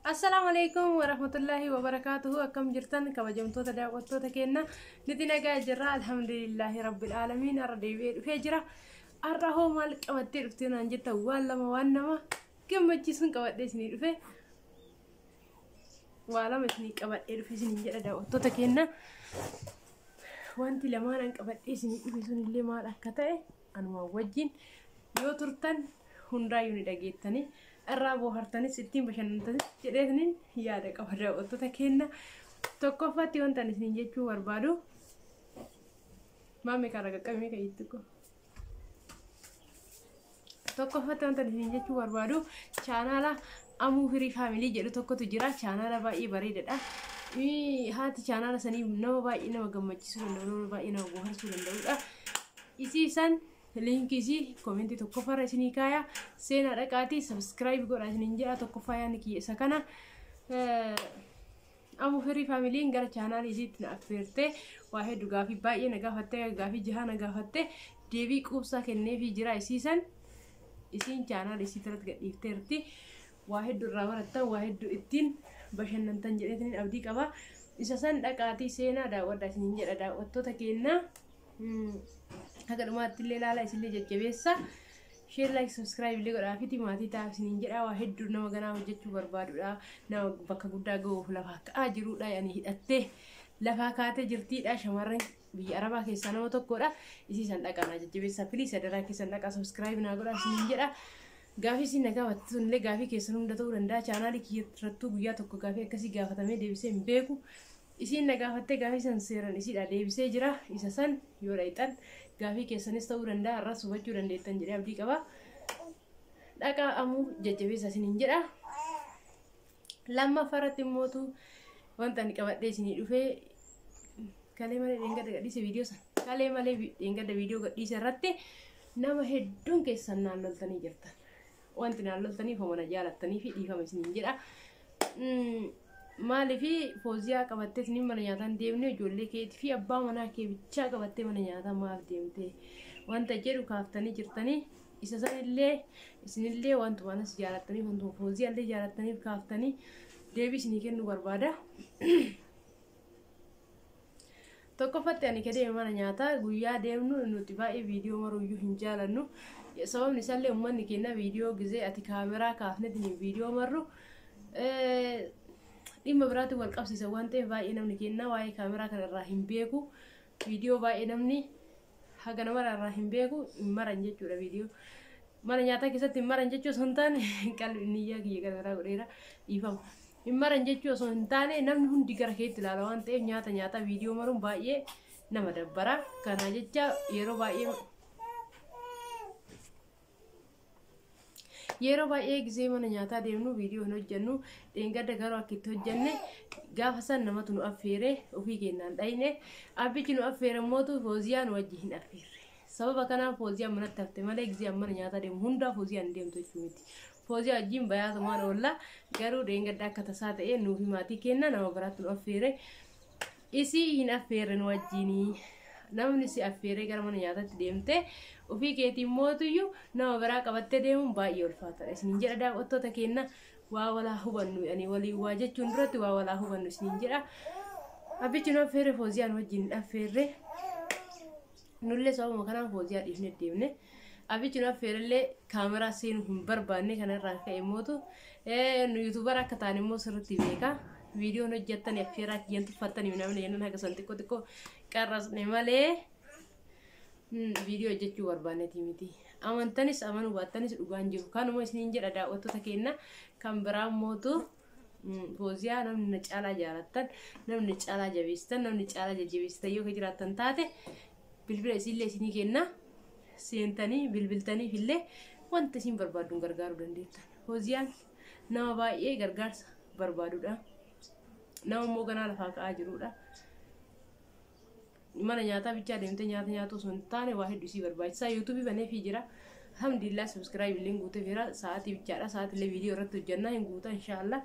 Assalamualaikum warahmatullahi wabarakatuh. Akkam jirtan kabajamtoota daawwattoota keenya niti nagaa jirra alhamdulillahi rabbil alamin. Arra deebi'ee dhufee jira. Arra hoo maal qabattee dhuftee naan jetta waan lama waan nama gammachiisuun qabadhee isinii dhufe. Waa lama isinii qabadhee dhufe isiniin jedha daawwattoota keenya. Wanti lamaan an qabadhee isinii dhufe sunillee maal akka ta'e anuma wajjin yoo turtan hundaayyuu ni dhageettanii irraa bohaartanis ittiin bashannantanis jedheetiniin yaada qaba daawwattoota keenya. Tokkoffatti wanta isiniin jechuu barbaadu maamee karaa qaqqabee kayyittuko. Tokkoffatti wanta isiniin jechuu barbaadu chaanaala Amuu Firii Faamilii jedhu tokkotu jira. Chaanaala baay'ee bareedaadha. Haati chaanaala sanii nama baay'ee nama gammachiisuu danda'u, nama baay'ee nama bohaarsuu danda'udha. Isiisan linkii komentii tokkoffarra isinii kaaya seenaa dhaqaatii subscribe godhaa isiniin jedha. Tokkoffaa yaani kiyyeessa kana Amuu Firii Faamiliin gara chaanaala isiitti na affeertee waa hedduu gaafii baay'ee na gaafattee gaafii jahaa na gaafattee deebii quubsaa kenneefii jira. Isiin chaanaala isiitirratti gadhiifteerti. Waa hedduu irraa barattan waa hedduu ittiin bashannantan jedheetiniin abdii qaba. Isa san dhaqaatii seenaa daawwadhaa isiniin jedha daawwattoota keenya. Haga dhumaatti illee ilaala isinillee jajjabeessa. Share like subscribe illee godhaa fi maatii ta'a isiniin jedha. Waa hedduu nama ganaa hojjechuu barbaadudha. Nama bakka guddaa ga'uuf lafaa ka'aa jirudha. Yani hidhattee lafaa kaatee jirtiidha. Shamarran biyya Arabaa keessaa nama tokkodha. Isiisan dhaqaa na jajjabeessa. Please sadaraa keessan dhaqaa subscribe naa godhaa isiniin jedha. Gaafii isin na gaafattu sunillee gaafii keessan hunda ta'uu danda'a. Chaanaalii kiyyattirrattuu guyyaa tokko gaafii akkasii gaafatamee deebisee hin beeku. Isiin na gaafattee gaafii san seeran isiidha deebisee jira. Isa san yoo dhayxan gaafii keessanis ta'uu danda'a. Arras hubachuu dandeettan jedhee abdii qaba. Dhaqaa Amuu jajjabeessa isiniin jedha. Lammaffaarratti immootu wanta ani qabadhee isinii dhufee kalee malee dheengadda gadhiise viidiyoo san. Kalee malee dheengadda viidiyoo gadhiise irratti nama hedduun keessan naan loltanii jirtan. Wanti naan loltaniif mana jaalattanii fi dhiifama isiniin jedha. Maaliifi Fooziyaa qabattee isiniin mana nyaataan deemne ijoollee keetii fi abbaa manaa kee bichaa qabattee mana nyaataa maaf deemte wanta jedhu kaaftanii jirtanii. Isa sanillee isinillee wantumanas jaalattaniif wantuma Fooziyaallee jaalattaniif kaaftanii deebii isinii kennuu barbaada. Tokkoffatti ani kadee mana nyaataa guyyaa deemnu nuti baay'ee viidiyoo maruuyyuu hin jaalannu. Sababni isaallee uummanni keenya viidiyoo gizee ati kaameraa kaafnetiin viidiyoo marru dhimma biraatti wal qabsiisa waan ta'eef baay'ee namni keenya waa'ee kaameraa kanarraa hin beeku. Viidiyoo baay'ee namni haga namarraa hin beeku hin maran jechuudha. Viidiyoo mana nyaataa keessatti hin maran jechuu osoo hin taane qalbii niyyaa kiyya kanaraa godheera dhiifama. Hin maran jechuu osoo hin taane namni hundi gara keetti ilaala waan ta'eef nyaata viidiyoo maruun baay'ee nama dabbara. Kana jecha yeroo baay'ee gizee mana nyaataa deemnu viidiyoo hin hojjennu. Dheengadda garuu akka itti hojjenne gaafa san namatu nu affeere ofii keenyaan dhayne. Abbichi nu affeere mootu Fooziyaa nu wajji hin affeerre. Sababa kanaaf Fooziyaan manatti hafte malee gizee mana nyaataa deemu hundaa Fooziyaan hin deemtu jechuu miti. Fooziyaa wajjin bayaatumaan oolla garuu dheengadda akka tasaa ta'e nuufi maatii keenya nama biraatti nu affeere. Isii hin affeerre nu wajjinii. Namni si affeeree gara mana nyaataatti deemte ofii keetiin mootuyyuu nama biraa qabattee deemuun baay'ee ulfaataadha isiniin jedha daawwattoota keenya. Waa walaa hubannu ani walii waa jechuun duratti waa walaa hubannu isiniin jedha. Abbichi nu affeerre Fooziyaan wajjin hin affeerre. Nullee sababuma kanaan Fooziyaa dhiifnee deemne. Abbichi nu affeerellee kaameraa seenuu hin barbaanne kanarraa ka'e mootu nu yuutuubara akka taane immoo sirriitti beeka. Viidiyoon hojjettanii affeeraa kiyyan tuffattanii namni yennan haga san xiqqoo qarrasne malee viidiyoo hojjechuu barbaannetii miti. Amantanis amanuu baattanis dhugaan jiru. Kanuma isiniin jedha daawwattoota keenya. Kan biraa mootu Fooziyaa namni na caalaa jaalattan, namni caalaa jabeessitan, namni caalaa jajjabeessitan yoo jiraattan taate bilbila isiillee isinii kenna. Seentanii bilbiltaniif illee wanta isin barbaadduun gargaaruu dandeettan. Fooziyaan nama baay'ee gargaarsa barbaadudha. Nama immoo ganaa lafaa ka'aa jirudha. Mana nyaataa bichaa deemtee nyaata nyaatu osoo hin taane waa hedduu isii barbaachisaa. YouTube baneefii jira. Alhamdulillah subscribe illee guutee jira. Sa'aatii bichaadha. Sa'aatillee viidiyoo irratti hojjannaa hin guutaa inshallah.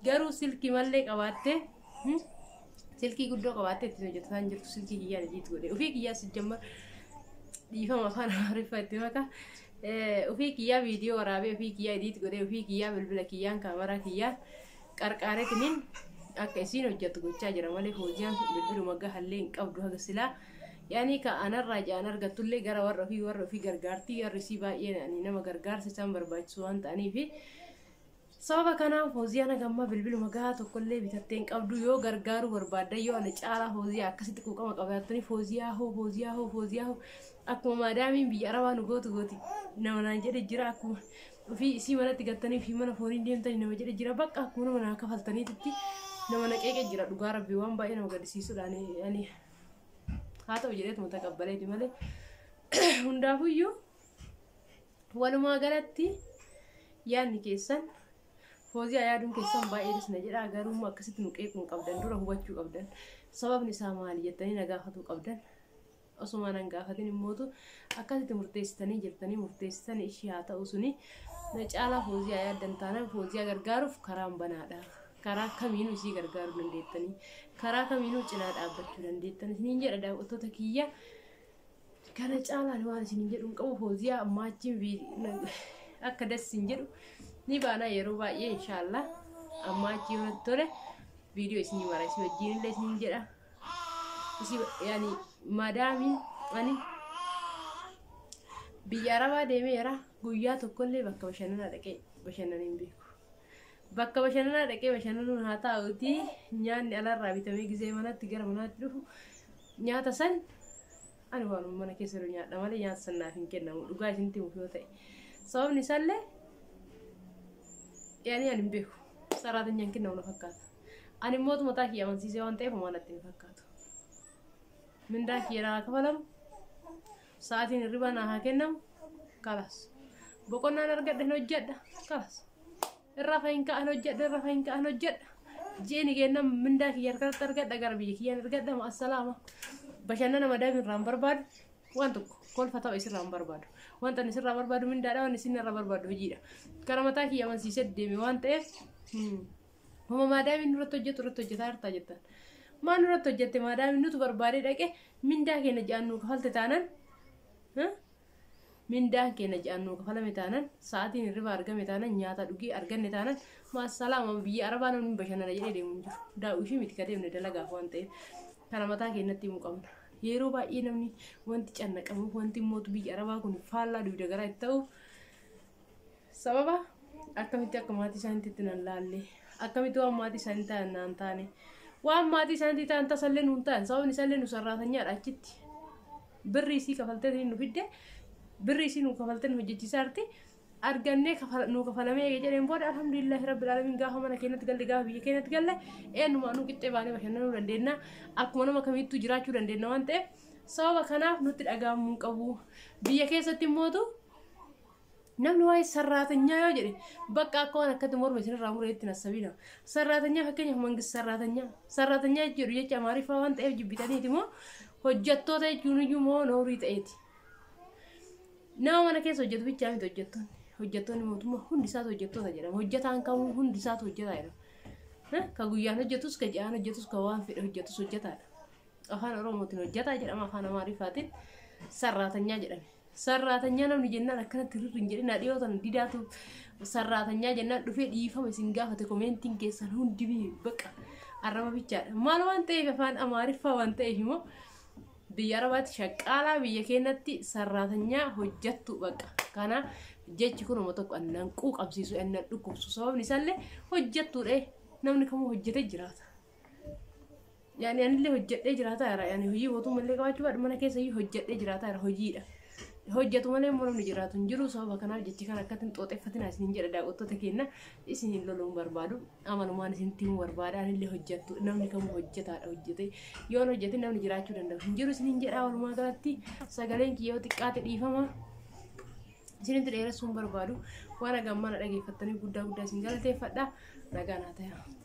Garuu silkii mallee qabaattee silkii guddoo qabaattee ittiin hojjetaan jirtu silkii kiyyaan ijiitu godhe. Ofii kiyyaa sijjamma dhiifama afaan Amaariffaa itti maka. Ofii kiyyaa viidiyoo waraabee ofii kiyyaa idiit godhee ofii kiyyaa bilbila kiyyaan kaameraa kiyyaa qarqaareetiniin akka isiin hojjettu gochaa jira malee hojiin bilbiluma gahallee hin qabdu haga silaa yaani ka anarraa jaan argattullee gara warra ofii gargaartii warri baay'ee nama gargaarsa isaan barbaachisu waan ta'aniifi sababa kanaaf hojiin gamma bilbiluma gahaa tokkollee bitattee hin qabdu yoo gargaaru barbaadda yoo ana caalaa hojii akkasitti quuqama qabaatanii hojiyaa akkuma maadaamiin biyya arabaa nu gooti nama naan jedhe jira akkuma ofii isii manatti gattanii fi mana fooniin deemtanii nama jedhe jira bakka akkuma nama naa kafaltaniitti nama naqeeqee jira dhugaa rabbii waan baay'ee nama gaddisiisuudhaan yaani haa ta'u jedheetuma taqabbaleeti malee hundaafuyyuu walumaa galatti yaadni keessan hojii yaaduun keessan baay'ee disna jedha garuu akkasitti nu qeequun qabdan dura hubachuu qabdan sababni isaa maali jettanii na gaafatuu qabdan osuma nan gaafatin immootu akkasitti murteessitanii jirtanii murteessitanii ishii haa ta'u suni na caalaa hojii yaaddan taanaan hojii gargaaruuf karaan banaadha karaa kamiinuu isii gargaaruu dandeettanii karaa kamiinuu cinaa dhaabbachuu dandeettanii isiniin jedha daawwattoota kiyya kana caalaan waan isiniin jedhuun qabu hojii ammaachiin akka dassin jedhu ni baana yeroo baay'ee inshallah ammaachi yoo tole viidiyoo isinii maraisi wajjin illee isiniin jedha isi yaani maadaamin ani biyya arabaa deemeera guyyaa tokkollee bakka bashannanaa dhaqee bashannaniin beeku bakka bashannanaa dhaqee bashannanuun haa ta'uti nyaanni alarraa bitamee gisee manatti gara manaatti dhufu nyaata san ani waan mana keessa jiru nyaadha malee nyaata san naaf hin kennamu dhugaa isinitti himuuf yoo ta'e sababni isaallee yaani ani beeku saraatanyaan kennamu na fakkaata ani mootu mataa kiyya amansiisee waan ta'eef maanatti hin fakkaatu mindaa kiyyaa kafalamu sa'aatiin hirriba naa haa kennamu kalas boqonnaan argadhe hin hojjedha kalas irraa fayin ka'an hojjedha jeeni kennam mindaa kiyya harkatti argadha gara biyya kiyyaan argadha ma'assalaama bashannana madaamiin irraan barbaadu waan tokko kolfa ta'u isirraan barbaadu wanta isirraa barbaadu mindaadha waan isin irraa barbaadu hojiidha kara mataa kiyya amansiisee deeme waan ta'eef homa maadaamiin irratti hojjetaa hartaa jettan maan irratti hojjette maadaamiin nutu barbaadee dhaqe mindaa keenya ja'annuu kafalte taanan mindaa keenya ja'annuu kafalame taanan sa'aatiin hirriba argame taanan nyaata dhugii arganne taanan maasalaama biyya arabaa namni bashannana jedhee deemu hin jiru daa'uu ishii miti kadeemne dalagaaf waan ta'eef kana mataa keenyatti himuu qabna yeroo baay'ee namni wanti cannaqamu wanti mootu biyya arabaa kun faallaa dugda garaa itti ta'u sababa akkamitti akka maatii isaaniitti nan laalle akkamitti waan maatii isaanii ta'an naan taane waan maatii isaanii ta'an tasallee nuun ta'an sababni isallee nu sarraatanyaadha achitti birri isii kafaltee nu fidde birri isii nu kafaltee nu hojjechiisaa jirti argannee nu kafalamee jedheen booda alhamdulillahi rabbil alamin gaafa mana keenyatti galle gaafa biyya keenyatti galle eenyumaa nu qixxee baanee bashannanuu dandeenya akkuma nama kamittuu jiraachuu dandeenya waan ta'eef sababa kanaaf nutti dhagahamuu qabu biyya keessatti immootu namni waa'ee sarraatanyaa yoo jedhe bakka akka waan akkatti morma isinirraa mureetti nassabina sarraatanyaa fakkeenyaaf mangis sarraatanyaa jedhu jecha amaariffaa waan ta'eef jibbitaniiti moo hojjettoota jechuun iyyuu moo noorii ta'eeti nama mana keessa hojjetu bichaa miti hojjettoonni mootummaa hundi isaatu hojjettoota jedhama hojjetaan kamuu hundi isaatu hojjetaa jedhama ka guyyaan hojjetus ka ja'aan hojjetus ka waan fedhe hojjetus hojjetaadha afaan oromootiin hojjetaa jedhama afaan amaariffaatiin sarraatanyaa jedhame sarraatanyaa namni jennaan akkanatti hirrin jedhina dhiyootan didaatu sarraatanyaa jennaan dhufee dhiifama isin gaafate komentiin keessan hundi baqa arraba bichaadha maal waan ta'eef afaan amaariffaa waan ta'eef immoo biyya arabaatti shaqqaalaa biyya keenyatti sarraatanyaa hojjettu baqa kana jechi kun uummata tokko annan quuqamsiisu annan dhukkubsu sababni isaallee hojjettuudha namni kamuu hojjetee jiraata yaani anillee hojjedhee jiraata yaani hojii mootummallee qabaachuu baadhu mana keessa hojjedhee jiraata hojiidha hojjetu malee namni jiraatu hin jiru sababa kanaaf jechi kan akkatti hin xooxeffatina isiniin jedha daawwattoota keenya isiniin loluun barbaadu amanumaan isinitti himuu barbaada anillee hojjettu namni kamuu hojjetaadha hojjete yoo hojjete namni jiraachuu danda'u hin jiru isiniin jedha walumaa galatti sagaleen kiyyoo xiqqaate dhiifama isinitti dheeressuun barbaadu waan hagammana dhageeffattanii guddaa isin galateeffadha nagaan haa ta'u